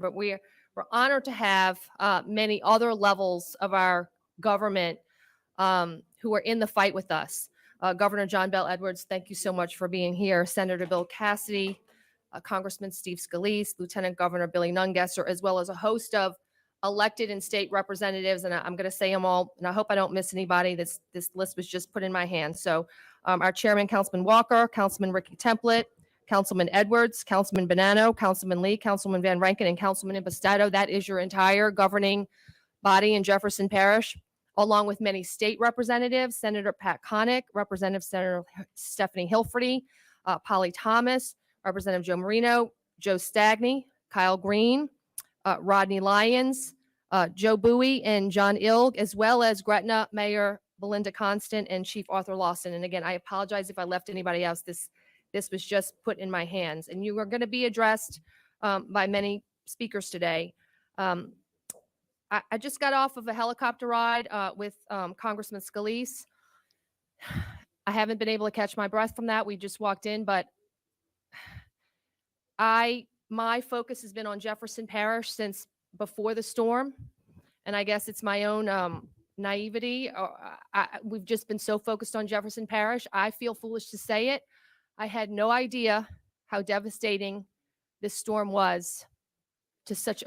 but we're honored to have many other levels of our government who are in the fight with us. Governor John Bel Edwards, thank you so much for being here. Senator Bill Cassidy, Congressman Steve Scalise, Lieutenant Governor Billy Nungesser, as well as a host of elected and state representatives. And I'm going to say them all, and I hope I don't miss anybody. This list was just put in my hand. So our chairman, Councilman Walker, Councilman Ricky Template, Councilman Edwards, Councilman Bonanno, Councilman Lee, Councilman Van Rankin, and Councilman Impastato. That is your entire governing body in Jefferson Parish, along with many state representatives, Senator Pat Connick, Representative Senator Stephanie Hilferty, Polly Thomas, Representative Joe Marino, Joe Stagney, Kyle Green, Rodney Lyons, Joe Bowie, and John Ilg, as well as Gretna Mayor Belinda Constant and Chief Arthur Lawson. And again, I apologize if I left anybody else. This was just put in my hands, and you are going to be addressed by many speakers today. I just got off of a helicopter ride with Congressman Scalise. I haven't been able to catch my breath from that. We just walked in, but my focus has been on Jefferson Parish since before the storm, and I guess it's my own naivety. We've just been so focused on Jefferson Parish. I feel foolish to say it. I had no idea how devastating this storm was to such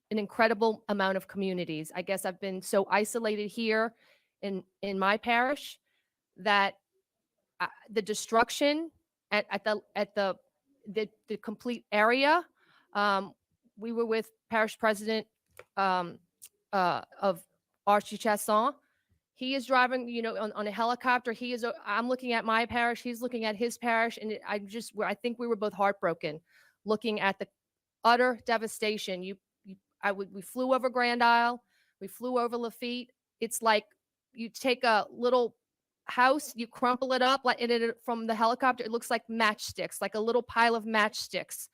an incredible amount of communities. I guess I've been so isolated here in my parish that the destruction at the complete area. We were with Parish President of Archie Chasson. He is driving, on a helicopter. I'm looking at my parish. He's looking at his parish, and I think we were both heartbroken, looking at the utter devastation. We flew over Grand Isle. We flew over Lafitte. It's like you take a little house, you crumple it up from the helicopter. It looks like matchsticks, like a little pile of matchsticks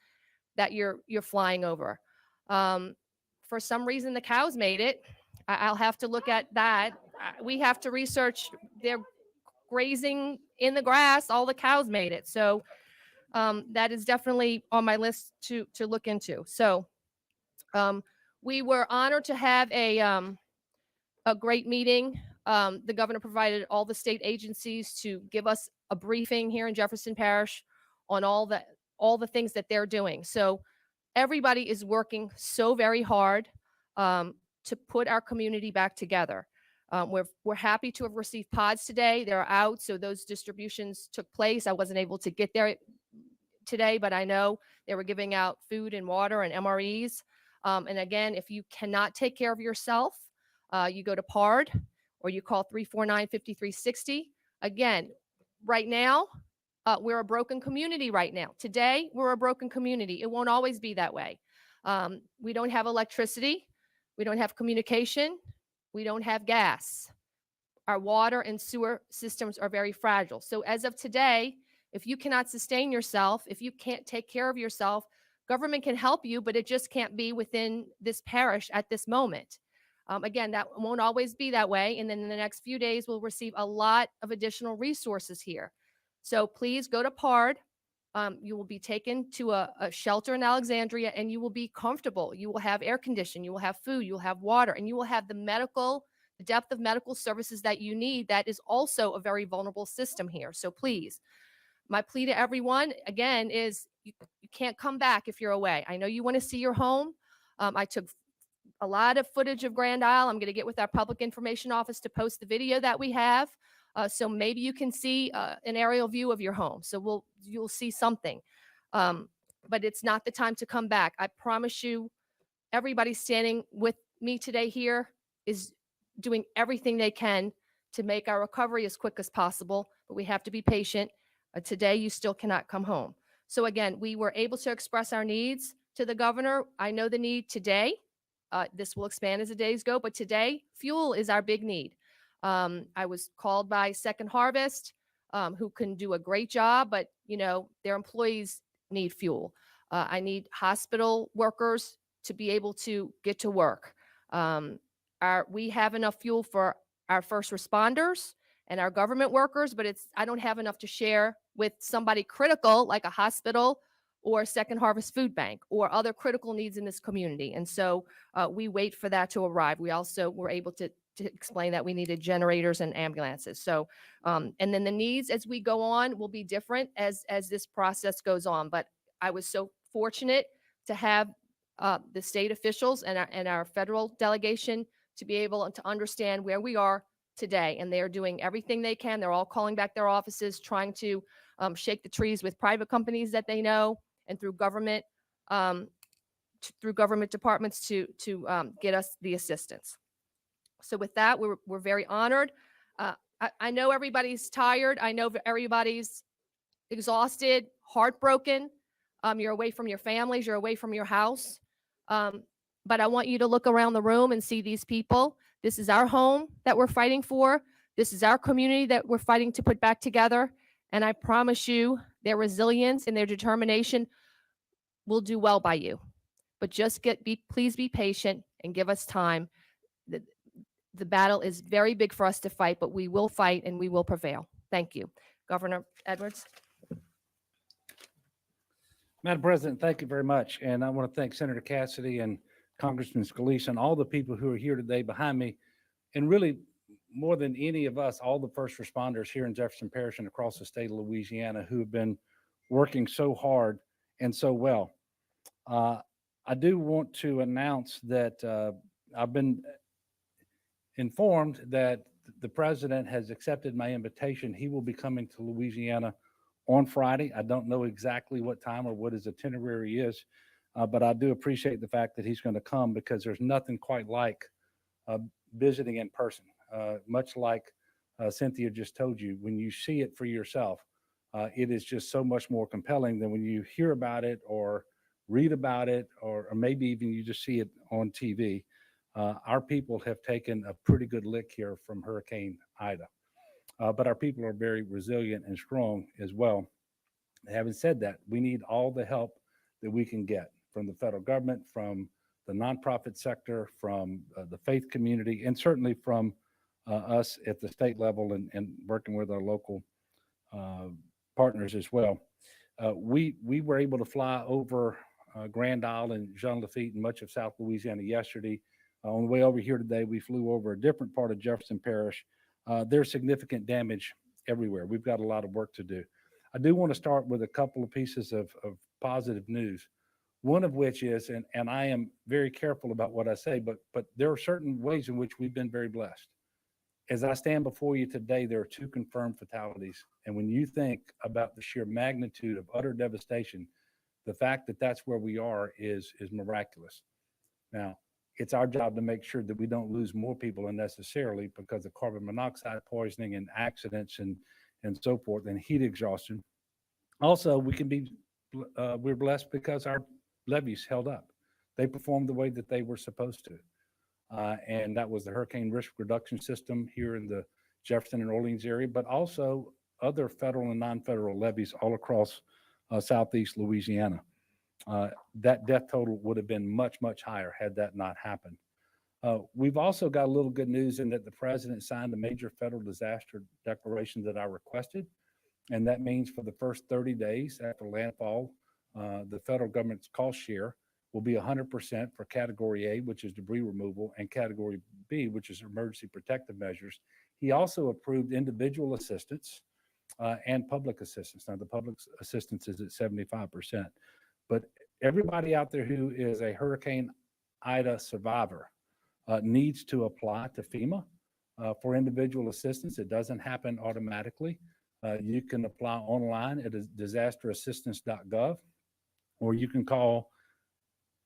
that you're flying over. For some reason, the cows made it. I'll have to look at that. We have to research. They're grazing in the grass. All the cows made it. So that is definitely on my list to look into. So we were honored to have a great meeting. The governor provided all the state agencies to give us a briefing here in Jefferson Parish on all the things that they're doing. So everybody is working so very hard to put our community back together. We're happy to have received pods today. They're out, so those distributions took place. I wasn't able to get there today, but I know they were giving out food and water and MREs. And again, if you cannot take care of yourself, you go to PARD or you call 349-5360. Again, right now, we're a broken community right now. Today, we're a broken community. It won't always be that way. We don't have electricity. We don't have communication. We don't have gas. Our water and sewer systems are very fragile. So as of today, if you cannot sustain yourself, if you can't take care of yourself, government can help you, but it just can't be within this parish at this moment. Again, that won't always be that way. And then in the next few days, we'll receive a lot of additional resources here. So please go to PARD. You will be taken to a shelter in Alexandria, and you will be comfortable. You will have air conditioning, you will have food, you will have water, and you will have the depth of medical services that you need. That is also a very vulnerable system here. So please, my plea to everyone, again, is you can't come back if you're away. I know you want to see your home. I took a lot of footage of Grand Isle. I'm going to get with our public information office to post the video that we have. So maybe you can see an aerial view of your home. So you'll see something. But it's not the time to come back. I promise you, everybody standing with me today here is doing everything they can to make our recovery as quick as possible. But we have to be patient. Today, you still cannot come home. So again, we were able to express our needs to the governor. I know the need today. This will expand as the days go. But today, fuel is our big need. I was called by Second Harvest, who can do a great job, but their employees need fuel. I need hospital workers to be able to get to work. We have enough fuel for our first responders and our government workers, but I don't have enough to share with somebody critical like a hospital or Second Harvest Food Bank or other critical needs in this community. And so we wait for that to arrive. We also were able to explain that we needed generators and ambulances. So, and then the needs as we go on will be different as this process goes on. But I was so fortunate to have the state officials and our federal delegation to be able to understand where we are today. And they are doing everything they can. They're all calling back their offices, trying to shake the trees with private companies that they know and through government departments to get us the assistance. So with that, we're very honored. I know everybody's tired. I know everybody's exhausted, heartbroken. You're away from your families. You're away from your house. But I want you to look around the room and see these people. This is our home that we're fighting for. This is our community that we're fighting to put back together. And I promise you, their resilience and their determination will do well by you. But just please be patient and give us time. The battle is very big for us to fight, but we will fight and we will prevail. Thank you. Governor Edwards. Madam President, thank you very much. And I want to thank Senator Cassidy and Congressman Scalise and all the people who are here today behind me. And really, more than any of us, all the first responders here in Jefferson Parish and across the state of Louisiana who have been working so hard and so well. I do want to announce that I've been informed that the president has accepted my invitation. He will be coming to Louisiana on Friday. I don't know exactly what time or what his itinerary is, but I do appreciate the fact that he's going to come because there's nothing quite like visiting in person. Much like Cynthia just told you, when you see it for yourself, it is just so much more compelling than when you hear about it or read about it, or maybe even you just see it on TV. Our people have taken a pretty good lick here from Hurricane Ida, but our people are very resilient and strong as well. Having said that, we need all the help that we can get from the federal government, from the nonprofit sector, from the faith community, and certainly from us at the state level and working with our local partners as well. We were able to fly over Grand Isle and Jean Lafitte and much of South Louisiana yesterday. On the way over here today, we flew over a different part of Jefferson Parish. There's significant damage everywhere. We've got a lot of work to do. I do want to start with a couple of pieces of positive news. One of which is, and I am very careful about what I say, but there are certain ways in which we've been very blessed. As I stand before you today, there are 2 confirmed fatalities. And when you think about the sheer magnitude of utter devastation, the fact that that's where we are is miraculous. Now, it's our job to make sure that we don't lose more people unnecessarily because of carbon monoxide poisoning and accidents and so forth, and heat exhaustion. Also, we're blessed because our levees held up. They performed the way that they were supposed to. And that was the Hurricane Risk Reduction System here in the Jefferson and Orleans area, but also other federal and non-federal levees all across Southeast Louisiana. That death total would have been much, much higher had that not happened. We've also got a little good news in that the president signed a major federal disaster declaration that I requested. And that means for the first 30 days after landfall, the federal government's cost share will be 100% for Category A, which is debris removal, and Category B, which is emergency protective measures. He also approved individual assistance and public assistance. Now, the public assistance is at 75%. But everybody out there who is a Hurricane Ida survivor needs to apply to FEMA for individual assistance. It doesn't happen automatically. You can apply online at disasterassistance.gov, or you can call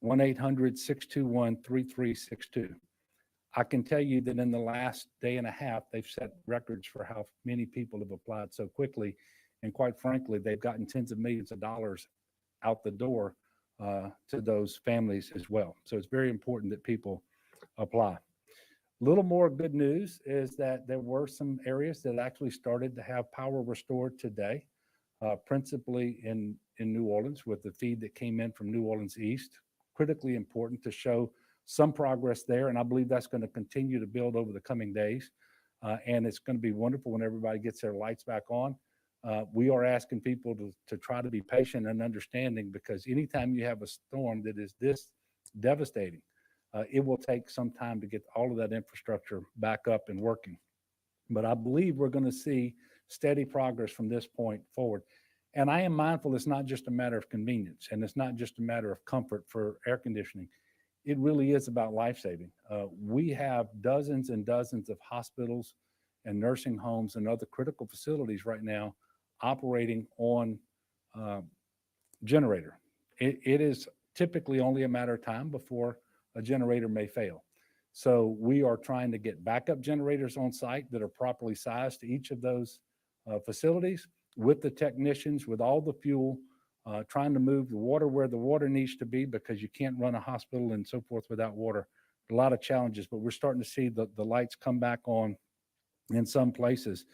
1-800-621-3362. I can tell you that in the last day and a half, they've set records for how many people have applied so quickly. And quite frankly, they've gotten tens of millions of dollars out the door to those families as well. So it's very important that people apply. A little more good news is that there were some areas that actually started to have power restored today, principally in New Orleans with the feed that came in from New Orleans East. Critically important to show some progress there, and I believe that's going to continue to build over the coming days. And it's going to be wonderful when everybody gets their lights back on. We are asking people to try to be patient and understanding, because anytime you have a storm that is this devastating, it will take some time to get all of that infrastructure back up and working. But I believe we're going to see steady progress from this point forward. And I am mindful it's not just a matter of convenience, and it's not just a matter of comfort for air conditioning. It really is about life saving. We have dozens and dozens of hospitals and nursing homes and other critical facilities right now operating on generator. It is typically only a matter of time before a generator may fail. So we are trying to get backup generators on site that are properly sized to each of those facilities, with the technicians, with all the fuel, trying to move the water where the water needs to be, because you can't run a hospital and so forth without water. A lot of challenges, but we're starting to see the lights come back on in some places.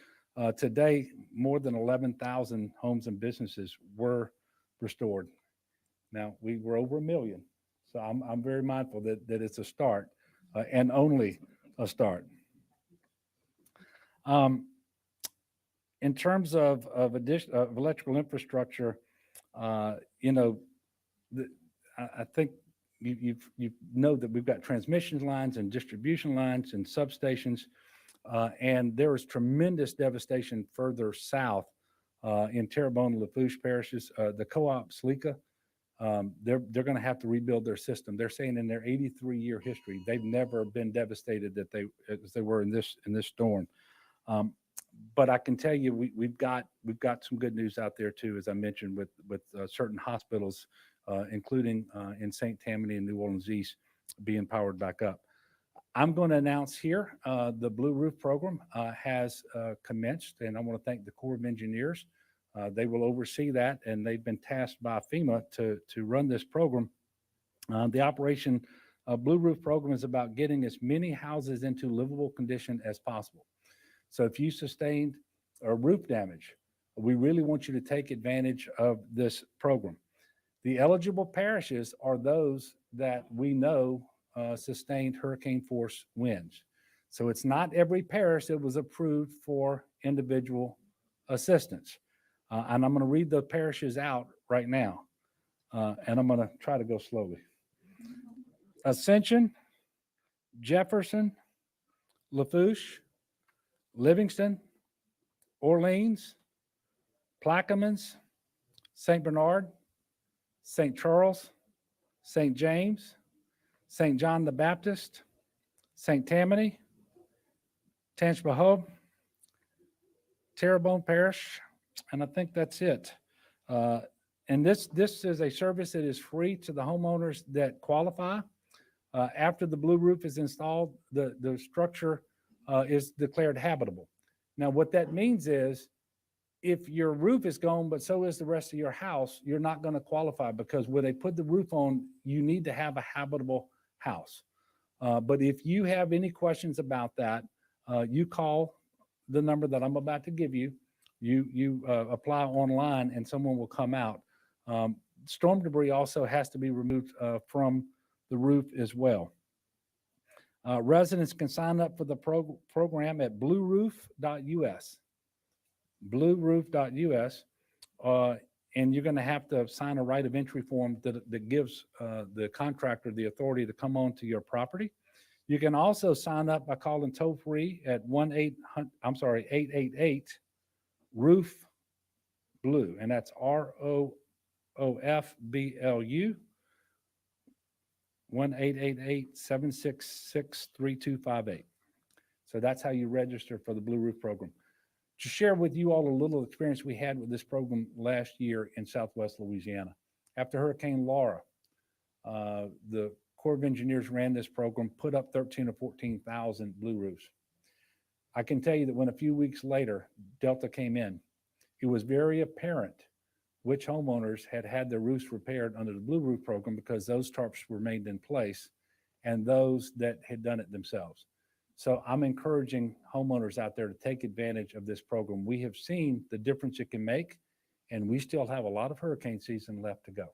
Today, more than 11,000 homes and businesses were restored. Now, we were over 1 million. So I'm very mindful that it's a start, and only a start. In terms of electrical infrastructure, you know, I think you know that we've got transmission lines and distribution lines and substations, and there is tremendous devastation further south in Terrebonne and Lafourche parishes. The co-op Sleeka, they're going to have to rebuild their system. They're saying in their 83-year history, they've never been devastated as they were in this storm. But I can tell you, we've got some good news out there too, as I mentioned, with certain hospitals, including in St. Tammany and New Orleans East, being powered back up. I'm going to announce here the Blue Roof program has commenced, and I want to thank the Corps of Engineers. They will oversee that, and they've been tasked by FEMA to run this program. The Operation Blue Roof program is about getting as many houses into livable condition as possible. So if you sustained a roof damage, we really want you to take advantage of this program. The eligible parishes are those that we know sustained hurricane force winds. So it's not every parish that was approved for individual assistance. And I'm going to read the parishes out right now. And I'm going to try to go slowly. Ascension, Jefferson, Lafourche, Livingston, Orleans, Plaquemines, St. Bernard, St. Charles, St. James, St. John the Baptist, St. Tammany, Tangipahoa, Terrebonne Parish, and I think that's it. And this is a service that is free to the homeowners that qualify. After the blue roof is installed, the structure is declared habitable. Now, what that means is, if your roof is gone, but so is the rest of your house, you're not going to qualify, because when they put the roof on, you need to have a habitable house. But if you have any questions about that, you call the number that I'm about to give you. You apply online, and someone will come out. Storm debris also has to be removed from the roof as well. Residents can sign up for the program at blueroof.us. blueroof.us, and you're going to have to sign a right of entry form that gives the contractor the authority to come onto your property. You can also sign up by calling toll free at 888 Roof Blue, and that's ROOFBLU, 1-888-766-3258. So that's how you register for the Blue Roof program. To share with you all a little experience we had with this program last year in Southwest Louisiana. After Hurricane Laura, the Corps of Engineers ran this program, put up 13 or 14,000 blue roofs. I can tell you that when a few weeks later, Delta came in, it was very apparent which homeowners had had their roofs repaired under the Blue Roof program, because those tarps remained in place, and those that had done it themselves. So I'm encouraging homeowners out there to take advantage of this program. We have seen the difference it can make, and we still have a lot of hurricane season left to go.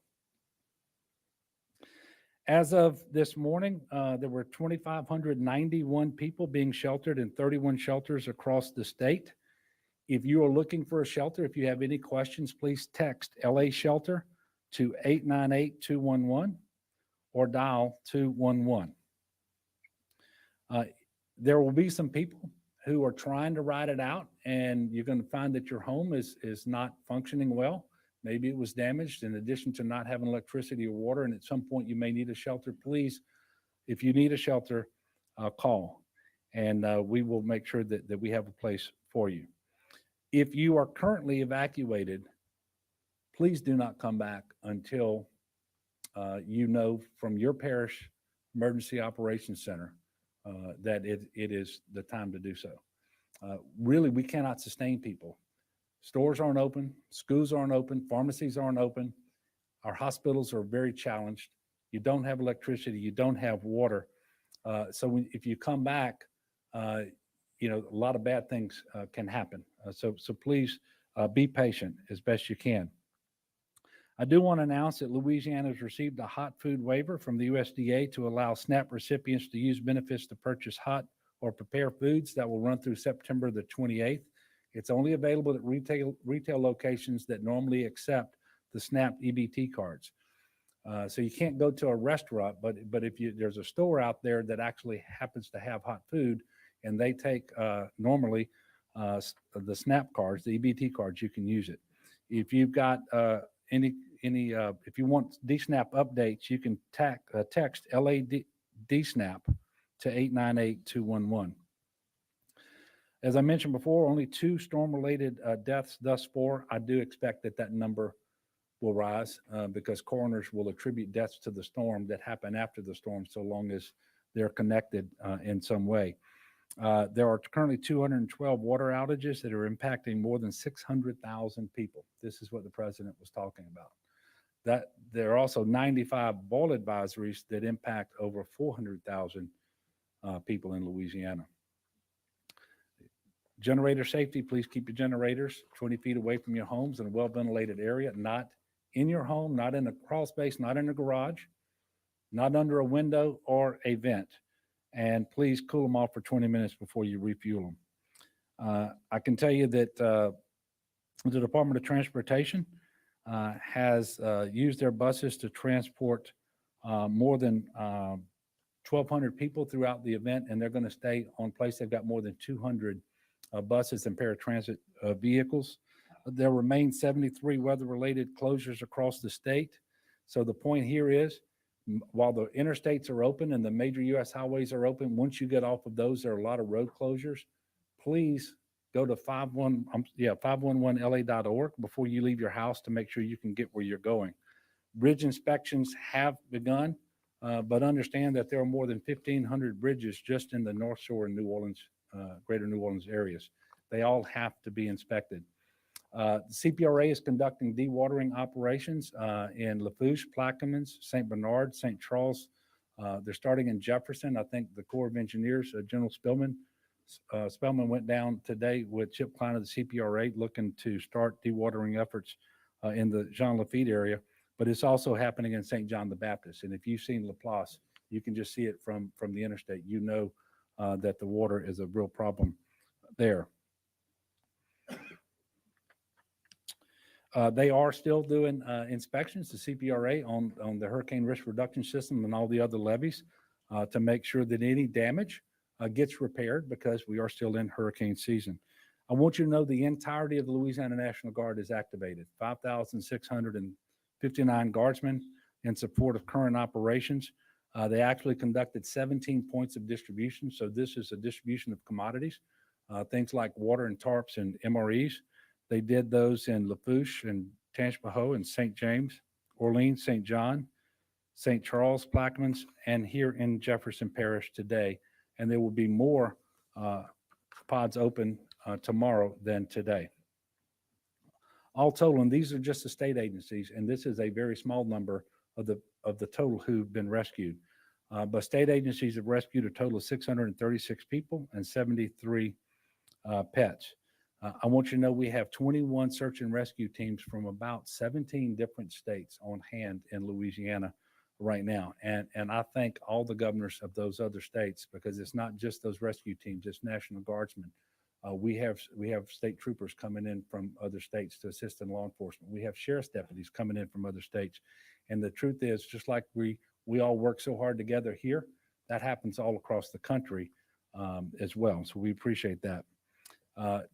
As of this morning, there were 2,591 people being sheltered in 31 shelters across the state. If you are looking for a shelter, if you have any questions, please text LA Shelter to 898-211 or dial 211. There will be some people who are trying to ride it out, and you're going to find that your home is not functioning well. Maybe it was damaged in addition to not having electricity or water, and at some point you may need a shelter. Please, if you need a shelter, call, and we will make sure that we have a place for you. If you are currently evacuated, please do not come back until you know from your parish emergency operations center that it is the time to do so. Really, we cannot sustain people. Stores aren't open, schools aren't open, pharmacies aren't open. Our hospitals are very challenged. You don't have electricity, you don't have water. So if you come back, a lot of bad things can happen. So please be patient as best you can. I do want to announce that Louisiana has received a hot food waiver from the USDA to allow SNAP recipients to use benefits to purchase hot or prepare foods. That will run through September the 28th. It's only available at retail locations that normally accept the SNAP EBT cards. So you can't go to a restaurant, but if there's a store out there that actually happens to have hot food and they take normally the SNAP cards, the EBT cards, you can use it. If you've got if you want DSNAP updates, you can text DSNAP to 898-211. As I mentioned before, only 2 storm-related deaths thus far. I do expect that number will rise because coroners will attribute deaths to the storm that happen after the storm, so long as they're connected in some way. There are currently 212 water outages that are impacting more than 600,000 people. This is what the president was talking about. That there are also 95 boil advisories that impact over 400,000 people in Louisiana. Generator safety, please keep your generators 20 feet away from your homes in a well-ventilated area, not in your home, not in a crawl space, not in a garage, not under a window or a vent. And please cool them off for 20 minutes before you refuel them. I can tell you that the Department of Transportation has used their buses to transport more than 1,200 people throughout the event, and they're going to stay on place. They've got more than 200 buses and paratransit vehicles. There remain 73 weather-related closures across the state. So the point here is, while the interstates are open and the major U.S. highways are open, once you get off of those, there are a lot of road closures. Please go to 511la.org before you leave your house to make sure you can get where you're going. Bridge inspections have begun, but understand that there are more than 1,500 bridges just in the North Shore and New Orleans, greater New Orleans areas. They all have to be inspected. The CPRA is conducting dewatering operations in Lafourche, Plaquemines, St. Bernard, St. Charles. They're starting in Jefferson. I think the Corps of Engineers, General Spellman went down today with Chip Klein of the CPRA looking to start dewatering efforts in the Jean Lafitte area, but it's also happening in St. John the Baptist. And if you've seen Laplace, you can just see it from the interstate. You know that the water is a real problem there. They are still doing inspections, the CPRA, on the hurricane risk reduction system and all the other levees to make sure that any damage gets repaired, because we are still in hurricane season. I want you to know the entirety of the Louisiana National Guard is activated, 5,659 guardsmen in support of current operations. They actually conducted 17 points of distribution. So this is a distribution of commodities, things like water and tarps and MREs. They did those in Lafourche and Tangipahoa and St. James, Orleans, St. John, St. Charles, Plaquemines, and here in Jefferson Parish today. And there will be more pods open tomorrow than today. All total, and these are just the state agencies, and this is a very small number of the total who've been rescued. But state agencies have rescued a total of 636 people and 73 pets. I want you to know we have 21 search and rescue teams from about 17 different states on hand in Louisiana right now. And I thank all the governors of those other states, because it's not just those rescue teams, it's National Guardsmen We have state troopers coming in from other states to assist in law enforcement. We have sheriff's deputies coming in from other states. And the truth is, just like we all work so hard together here, that happens all across the country as well. So we appreciate that.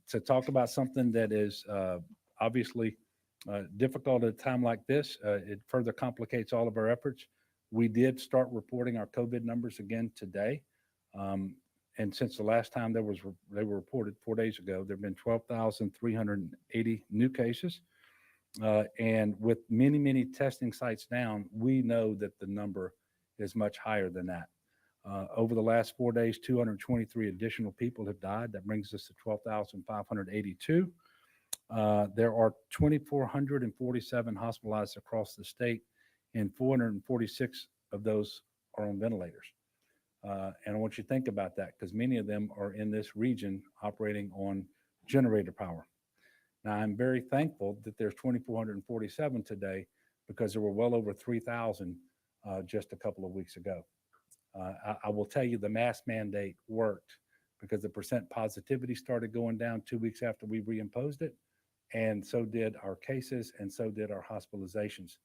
To talk about something that is obviously difficult at a time like this, it further complicates all of our efforts. We did start reporting our COVID numbers again today. And since the last time they were reported 4 days ago, there have been 12,380 new cases. And with many, many testing sites down, we know that the number is much higher than that. Over the last 4 days, 223 additional people have died. That brings us to 12,582. There are 2,447 hospitalized across the state, and 446 of those are on ventilators. And I want you to think about that, because many of them are in this region operating on generator power. Now, I'm very thankful that there's 2,447 today, because there were well over 3,000 just a couple of weeks ago. I will tell you, the mask mandate worked, because the percent positivity started going down 2 weeks after we reimposed it, and so did our cases, and so did our hospitalizations.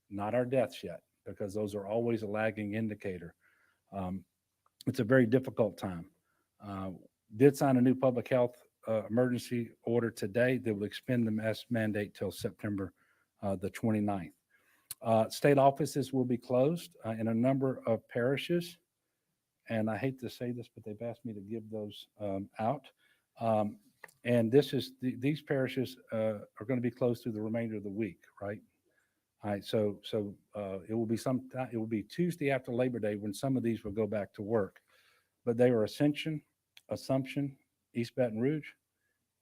Not our deaths yet, because those are always a lagging indicator. It's a very difficult time. Did sign a new public health emergency order today that will extend the mask mandate till September the 29th. State offices will be closed in a number of parishes. And I hate to say this, but they've asked me to give those out. And these parishes are going to be closed through the remainder of the week, right? All right, so it will be Tuesday after Labor Day when some of these will go back to work. But they are Ascension, Assumption, East Baton Rouge,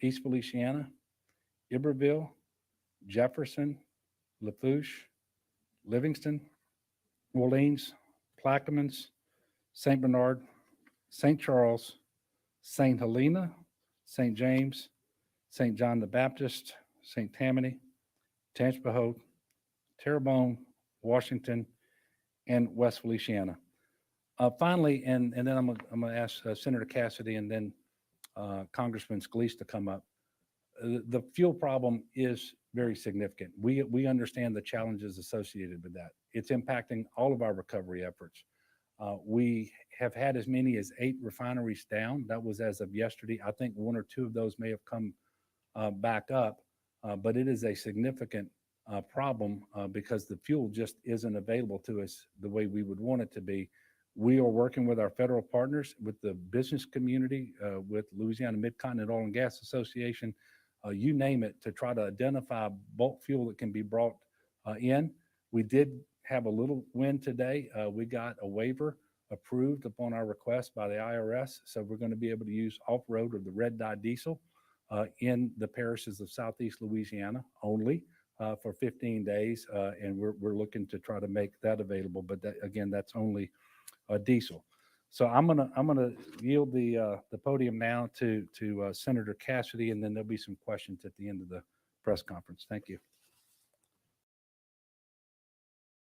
East Feliciana, Iberville, Jefferson, Lafourche, Livingston, Orleans, Plaquemines, St. Bernard, St. Charles, St. Helena, St. James, St. John the Baptist, St. Tammany, Tangipahoa, Terrebonne, Washington, and West Feliciana. Finally, and then I'm going to ask Senator Cassidy and then Congressman Scalise to come up. The fuel problem is very significant. We understand the challenges associated with that. It's impacting all of our recovery efforts. We have had as many as 8 refineries down. That was as of yesterday. I think 1 or 2 of those may have come back up, but it is a significant problem because the fuel just isn't available to us the way we would want it to be. We are working with our federal partners, with the business community, with Louisiana Mid-Continent Oil and Gas Association, you name it, to try to identify bulk fuel that can be brought in. We did have a little win today. We got a waiver approved upon our request by the IRS. So we're going to be able to use off-road or the red dye diesel in the parishes of Southeast Louisiana only for 15 days. And we're looking to try to make that available. But that, again, that's only diesel. So I'm gonna yield the podium now to Senator Cassidy, and then there'll be some questions at the end of the press conference. Thank you.